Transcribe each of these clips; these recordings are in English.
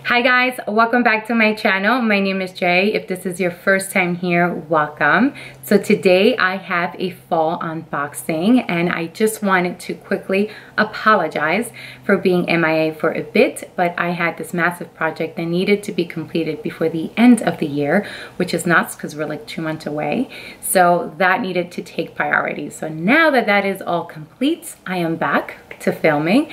Hi guys, welcome back to my channel. My name is Jay. If this is your first time here, welcome. So today I have a fall unboxing and I just wanted to quickly apologize for being MIA for a bit, but I had this massive project that needed to be completed before the end of the year, which is nuts because we're like 2 months away. So that needed to take priority. So now that that is all complete, I am back to filming.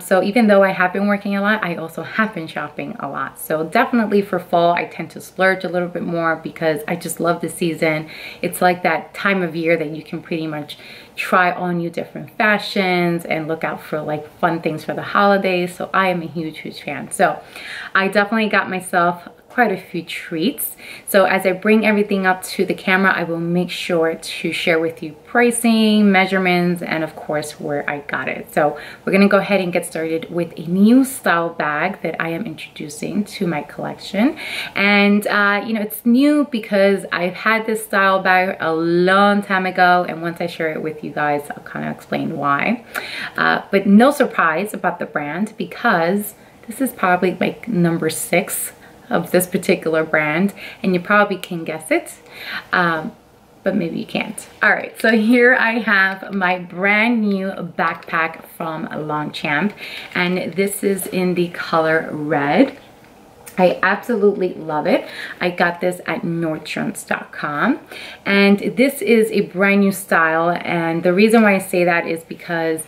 So even though I have been working a lot, I also have been shopping a lot. So definitely for fall, I tend to splurge a little bit more because I just love the season. It's like that time of year that you can pretty much try all new different fashions and look out for like fun things for the holidays. So I am a huge fan. So I definitely got myself quite a few treats. So as I bring everything up to the camera, I will make sure to share with you pricing, measurements, and of course where I got it. So we're gonna go ahead and get started with a new style bag that I am introducing to my collection. And you know, it's new because I've had this style bag a long time ago, and once I share it with you guys, I'll kind of explain why. But no surprise about the brand because this is probably like number 6 of this particular brand, and you probably can guess it, but maybe you can't. All right, so here I have my brand new backpack from Laurent, and this is in the color red. I absolutely love it. I got this at Nordstrom.com, and this is a brand new style, and the reason why I say that is because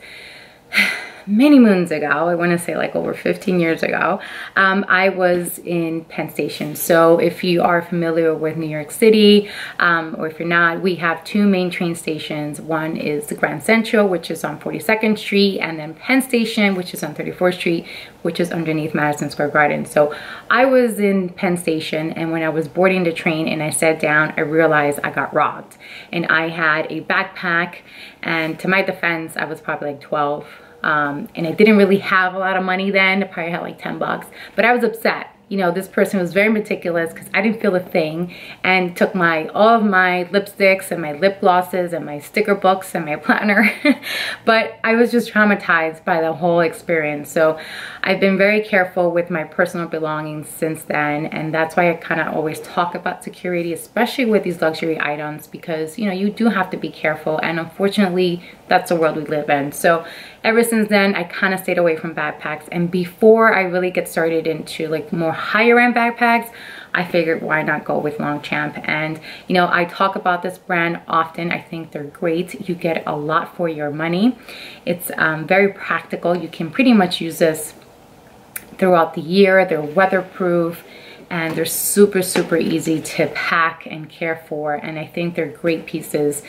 many moons ago, I want to say like over 15 years ago, I was in Penn Station. So if you are familiar with New York City, or if you're not, we have 2 main train stations. One is the Grand Central, which is on 42nd Street, and then Penn Station, which is on 34th Street, which is underneath Madison Square Garden. So I was in Penn Station, and when I was boarding the train and I sat down, I realized I got robbed. And I had a backpack, and to my defense, I was probably like 12. And I didn't really have a lot of money then. I probably had like 10 bucks, but I was upset. You know, this person was very meticulous because I didn't feel a thing, and took all of my lipsticks and my lip glosses and my sticker books and my planner. But I was just traumatized by the whole experience. So I've been very careful with my personal belongings since then, and that's why I kind of always talk about security, especially with these luxury items, because you know, you do have to be careful, and unfortunately that's the world we live in. So ever since then, I kind of stayed away from backpacks, and before I really get started into like more higher end backpacks, I figured why not go with Longchamp. And you know, I talk about this brand often. I think they're great. You get a lot for your money. It's very practical. You can pretty much use this throughout the year. They're weatherproof, and they're super easy to pack and care for, and I think they're great pieces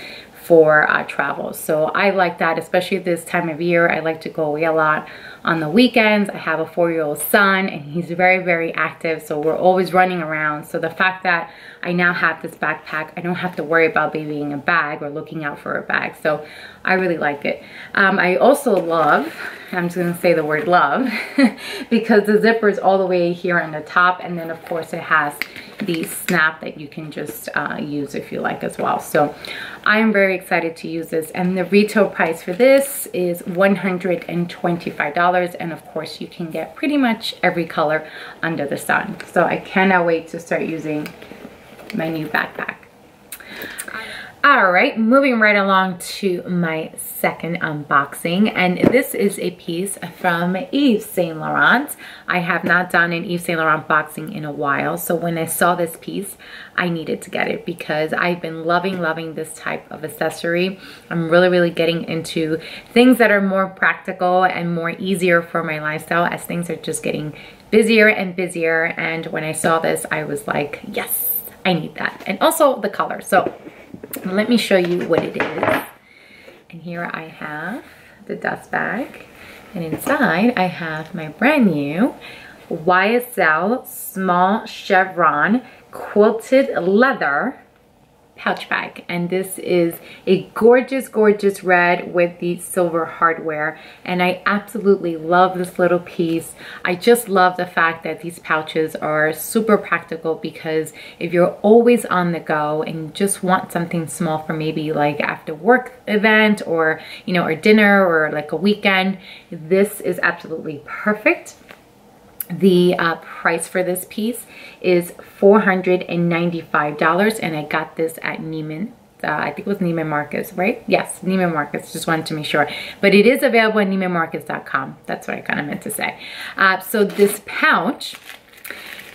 for travel. So I like that, especially this time of year. I like to go away a lot on the weekends. I have a 4-year-old son, and he's very active, so we're always running around. So the fact that I now have this backpack, I don't have to worry about babying a bag or looking out for a bag. So I really like it. I also love, I'm just gonna say the word love, because the zipper is all the way here on the top, and then of course it has the snap that you can just use if you like as well. So I'm very excited to use this, and the retail price for this is $125, and of course you can get pretty much every color under the sun. So I cannot wait to start using my new backpack. All right, moving right along to my second unboxing, and this is a piece from Yves Saint Laurent. I have not done an Yves Saint Laurent unboxing in a while, so when I saw this piece, I needed to get it because I've been loving this type of accessory. I'm really getting into things that are more practical and more easier for my lifestyle, as things are just getting busier and busier. And when I saw this, I was like, yes, I need that. And also the color. So let me show you what it is. And here I have the dust bag, and inside I have my brand new YSL small chevron quilted leather pouch bag, and this is a gorgeous red with the silver hardware, and I absolutely love this little piece. I just love the fact that these pouches are super practical, because if you're always on the go and you just want something small for maybe like after work event, or you know, or dinner, or like a weekend, this is absolutely perfect. The price for this piece is $495, and I got this at Neiman. I think it was Neiman Marcus, right? Yes, Neiman Marcus. Just wanted to make sure. But it is available at neimanmarcus.com. That's what I kind of meant to say. So this pouch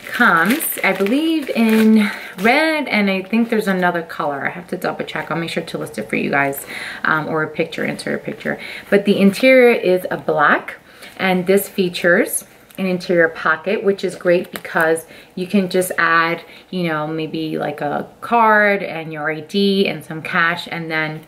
comes, I believe, in red, and I think there's another color. I have to double check. I'll make sure to list it for you guys, or a picture, insert a picture. But the interior is a black, and this features an interior pocket, which is great because you can just add, you know, maybe like a card and your ID and some cash, and then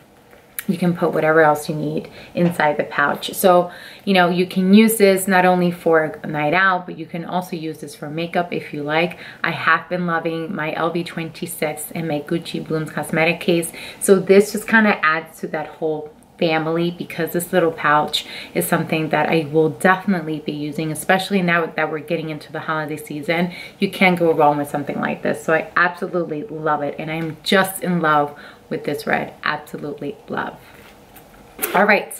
you can put whatever else you need inside the pouch. So, you know, you can use this not only for a night out, but you can also use this for makeup if you like. I have been loving my LV26 and my Gucci Blooms cosmetic case. So this just kind of adds to that whole family, because this little pouch is something that I will definitely be using, especially now that we're getting into the holiday season. You can't go wrong with something like this. So I absolutely love it, and I'm just in love with this red. Absolutely love. All right,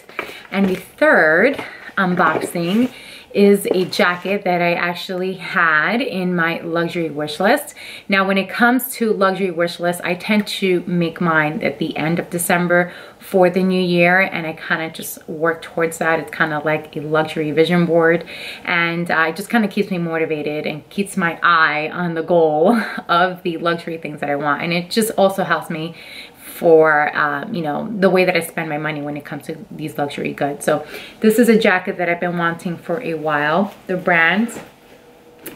and the third unboxing is a jacket that I actually had in my luxury wish list. Now, when it comes to luxury wish lists, I tend to make mine at the end of December for the new year, and I kind of just work towards that. It's kind of like a luxury vision board, and it just kind of keeps me motivated and keeps my eye on the goal of the luxury things that I want. And it just also helps me for you know, the way that I spend my money when it comes to these luxury goods. So this is a jacket that I've been wanting for a while. The brand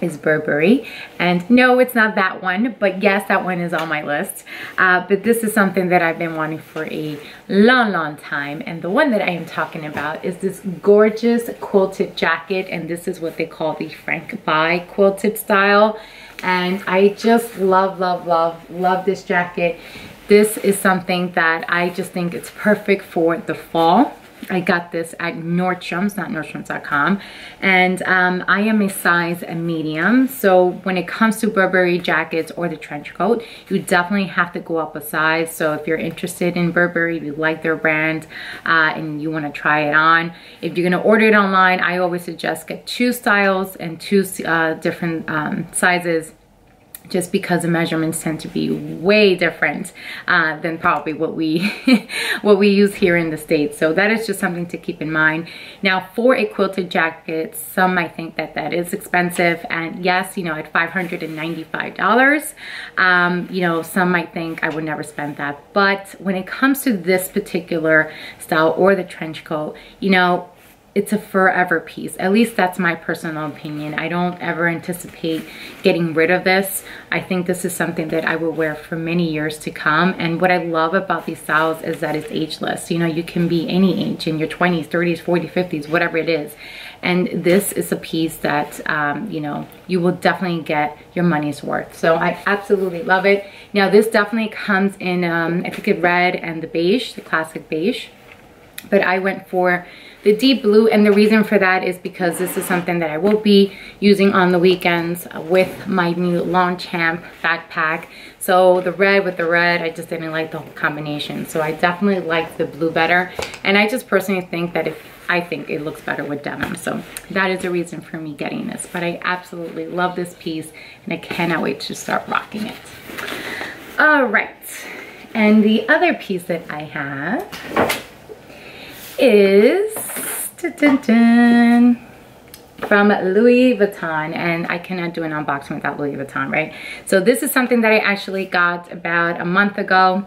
is Burberry, and no, it's not that one, but yes, that one is on my list. But this is something that I've been wanting for a long time, and the one that I am talking about is this gorgeous quilted jacket, and this is what they call the Frank By quilted style. And I just love this jacket. This is something that I just think it's perfect for the fall. I got this at Nordstrom's, not Nordstrom's.com, and I am a size medium. So when it comes to Burberry jackets or the trench coat, you definitely have to go up a size. So if you're interested in Burberry, if you like their brand, and you want to try it on, if you're going to order it online, I always suggest get 2 styles and 2 different sizes, just because the measurements tend to be way different than probably what we what we use here in the States. So that is just something to keep in mind. Now, for a quilted jacket, some might think that that is expensive, and yes, you know, at $595, you know, some might think I would never spend that. But when it comes to this particular style or the trench coat, you know, it's a forever piece. At least that's my personal opinion. I don't ever anticipate getting rid of this. I think this is something that I will wear for many years to come. And what I love about these styles is that it's ageless. You know, you can be any age, in your 20s, 30s, 40s, 50s, whatever it is. And this is a piece that, you know, you will definitely get your money's worth. So I absolutely love it. Now, this definitely comes in, I think, a red and the beige, the classic beige. But I went for the deep blue, and the reason for that is because this is something that I will be using on the weekends with my new Laurent backpack. So the red with the red, I just didn't like the whole combination. So I definitely like the blue better, and I just personally think that I think it looks better with denim. So that is the reason for me getting this. But I absolutely love this piece, and I cannot wait to start rocking it. All right, and the other piece that I have is from Louis Vuitton, and I cannot do an unboxing without Louis Vuitton, right? So this is something that I actually got about a month ago.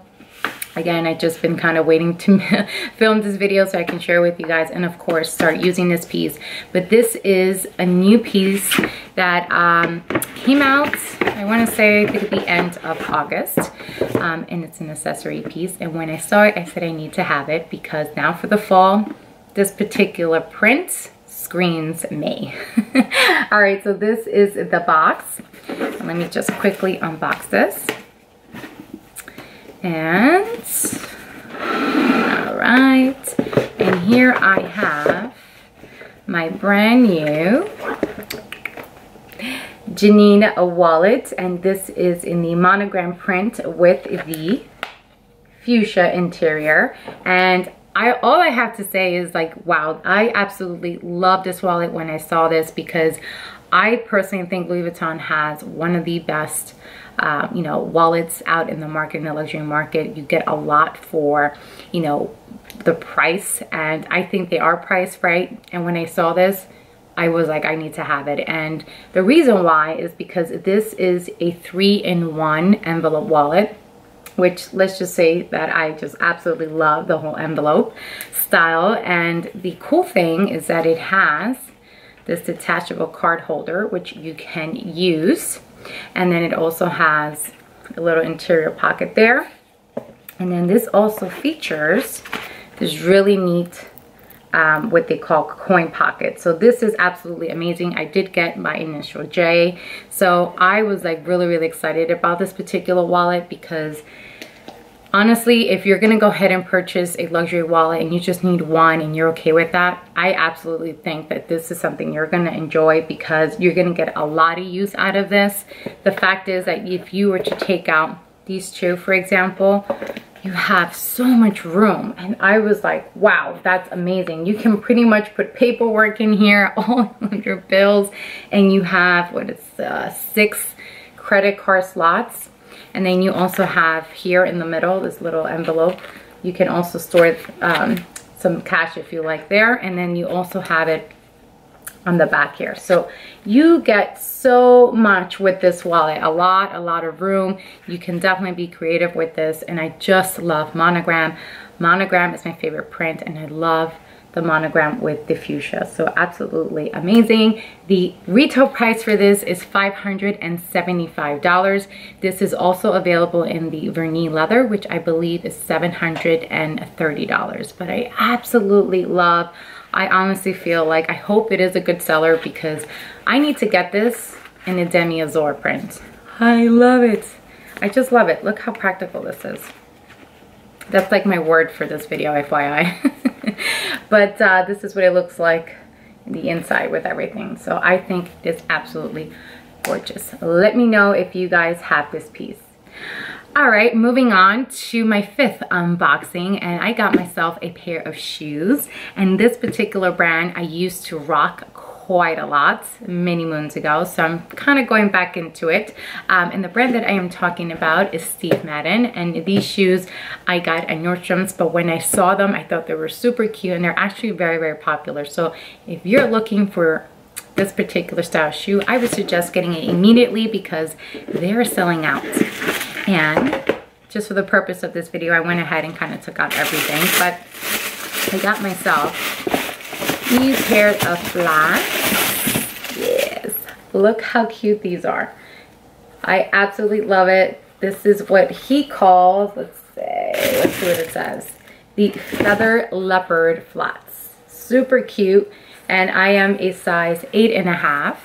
Again, I've just been kind of waiting to film this video so I can share with you guys, and of course start using this piece. But this is a new piece that came out, I want to say, I think at the end of August, and it's an accessory piece. And when I saw it, I said I need to have it, because now for the fall, this particular print screams me. All right, so this is the box. Let me just quickly unbox this. And all right, and here I have my brand new Janine wallet, and this is in the monogram print with the fuchsia interior. And all I have to say is, like, wow, I absolutely love this wallet when I saw this, because I personally think Louis Vuitton has one of the best you know, wallets out in the market, in the luxury market. You get a lot for, you know, the price, and I think they are priced right. And when I saw this, I was like, I need to have it. And the reason why is because this is a 3-in-1 envelope wallet, which, let's just say that I just absolutely love the whole envelope style. And the cool thing is that it has this detachable card holder, which you can use. And then it also has a little interior pocket there. And then this also features this really neat what they call coin pocket. So this is absolutely amazing. I did get my initial J, so I was like really excited about this particular wallet, because honestly, if you're gonna go ahead and purchase a luxury wallet and you just need one and you're okay with that, I absolutely think that this is something you're gonna enjoy, because you're gonna get a lot of use out of this. The fact is that if you were to take out these two, for example, you have so much room. And I was like, wow, that's amazing. You can pretty much put paperwork in here, all of your bills, and you have, what is 6 credit card slots. And then you also have here in the middle, this little envelope. You can also store some cash if you like there. And then you also have it on the back here. So you get so much with this wallet, a lot of room. You can definitely be creative with this. And I just love monogram. Monogram is my favorite print, and I love the monogram with the fuchsia. So absolutely amazing. The retail price for this is $575. This is also available in the vernis leather, which I believe is $730. But I absolutely love, I honestly feel like, I hope it is a good seller, because I need to get this in a demi azure print. I love it. I just love it. Look how practical this is. That's like my word for this video, FYI. But this is what it looks like in the inside with everything. So I think it's absolutely gorgeous. Let me know if you guys have this piece. All right, moving on to my 5th unboxing, and I got myself a pair of shoes. And this particular brand I used to rock quite a lot many moons ago, so I'm kind of going back into it. And the brand that I am talking about is Steve Madden, and these shoes I got at Nordstrom's, but when I saw them, I thought they were super cute, and they're actually very popular. So if you're looking for this particular style shoe, I would suggest getting it immediately, because they're selling out. And just for the purpose of this video, I went ahead and kind of took out everything, but I got myself these pairs of flats. Yes, look how cute these are. I absolutely love it. This is what he calls, let's see what it says, the feather leopard flats. Super cute. And I am a size 8.5.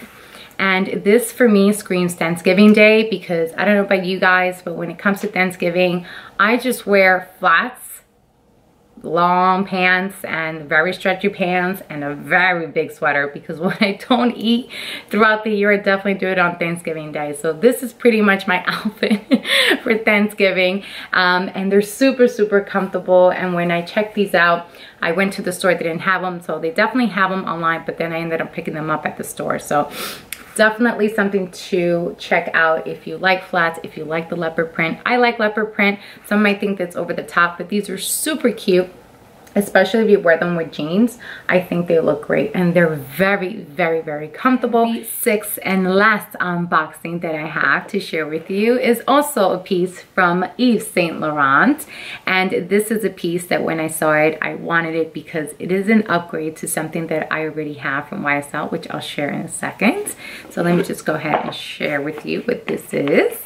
And this for me screams Thanksgiving Day, because I don't know about you guys, but when it comes to Thanksgiving, I just wear flats, long pants, and very stretchy pants, and a very big sweater, because when I don't eat throughout the year, I definitely do it on Thanksgiving Day. So this is pretty much my outfit for Thanksgiving. And they're super comfortable. And when I checked these out, I went to the store, they didn't have them, so they definitely have them online, but then I ended up picking them up at the store. So definitely something to check out if you like flats, if you like the leopard print. I like leopard print. Some might think that's over the top, but these are super cute, especially if you wear them with jeans. I think they look great, and they're very comfortable. The 6th and last unboxing that I have to share with you is also a piece from Yves Saint Laurent, and this is a piece that when I saw it, I wanted it because it is an upgrade to something that I already have from YSL, which I'll share in a second. So let me just go ahead and share with you what this is.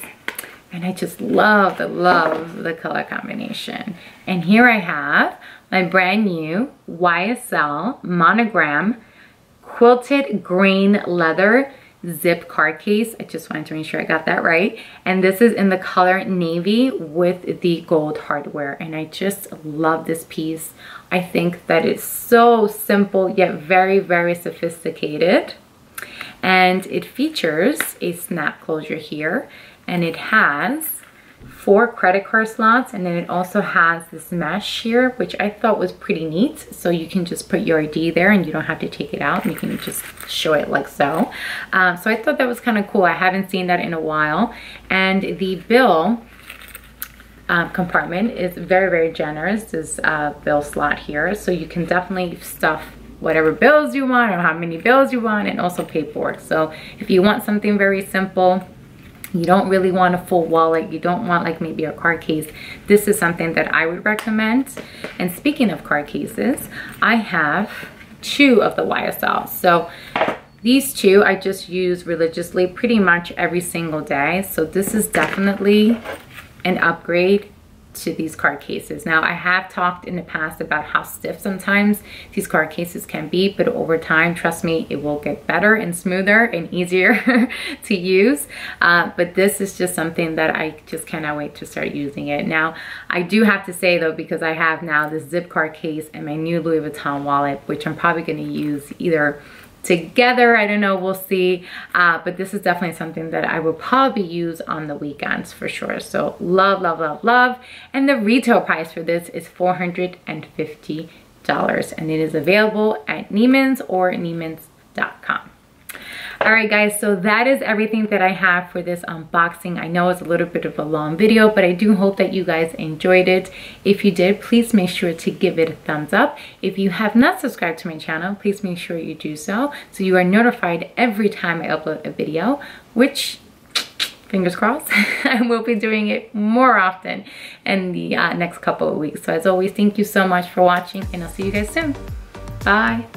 And I just love the color combination. And here I have my brand new YSL monogram quilted green leather zip card case. I just wanted to make sure I got that right. And this is in the color navy with the gold hardware. And I just love this piece. I think that it's so simple yet very sophisticated. And it features a snap closure here. And it has 4 credit card slots, and then it also has this mesh here, which I thought was pretty neat. So you can just put your ID there and you don't have to take it out. You can just show it like so. So I thought that was kind of cool. I haven't seen that in a while. And the bill compartment is very, very generous. This bill slot here. So you can definitely stuff whatever bills you want or how many bills you want, and also paperwork. So if you want something very simple, you don't really want a full wallet, you don't want like maybe a card case, this is something that I would recommend. And speaking of card cases, I have 2 of the YSL. So these 2 I just use religiously pretty much every single day. So this is definitely an upgrade to these card cases. Now, I have talked in the past about how stiff sometimes these card cases can be, but over time, trust me, it will get better and smoother and easier to use. But this is just something that I just cannot wait to start using it. Now, I do have to say though, because I have now this zip card case and my new Louis Vuitton wallet, which I'm probably going to use either together, I don't know, we'll see, but this is definitely something that I will probably use on the weekends for sure. So love, love, love, love. And the retail price for this is $450, and it is available at Neiman's or Neimans.com. All right, guys, so that is everything that I have for this unboxing. I know it's a little bit of a long video, but I do hope that you guys enjoyed it. If you did, please make sure to give it a thumbs up. If you have not subscribed to my channel, please make sure you do so you are notified every time I upload a video, which, fingers crossed, I will be doing it more often in the next couple of weeks. So as always, thank you so much for watching, and I'll see you guys soon. Bye.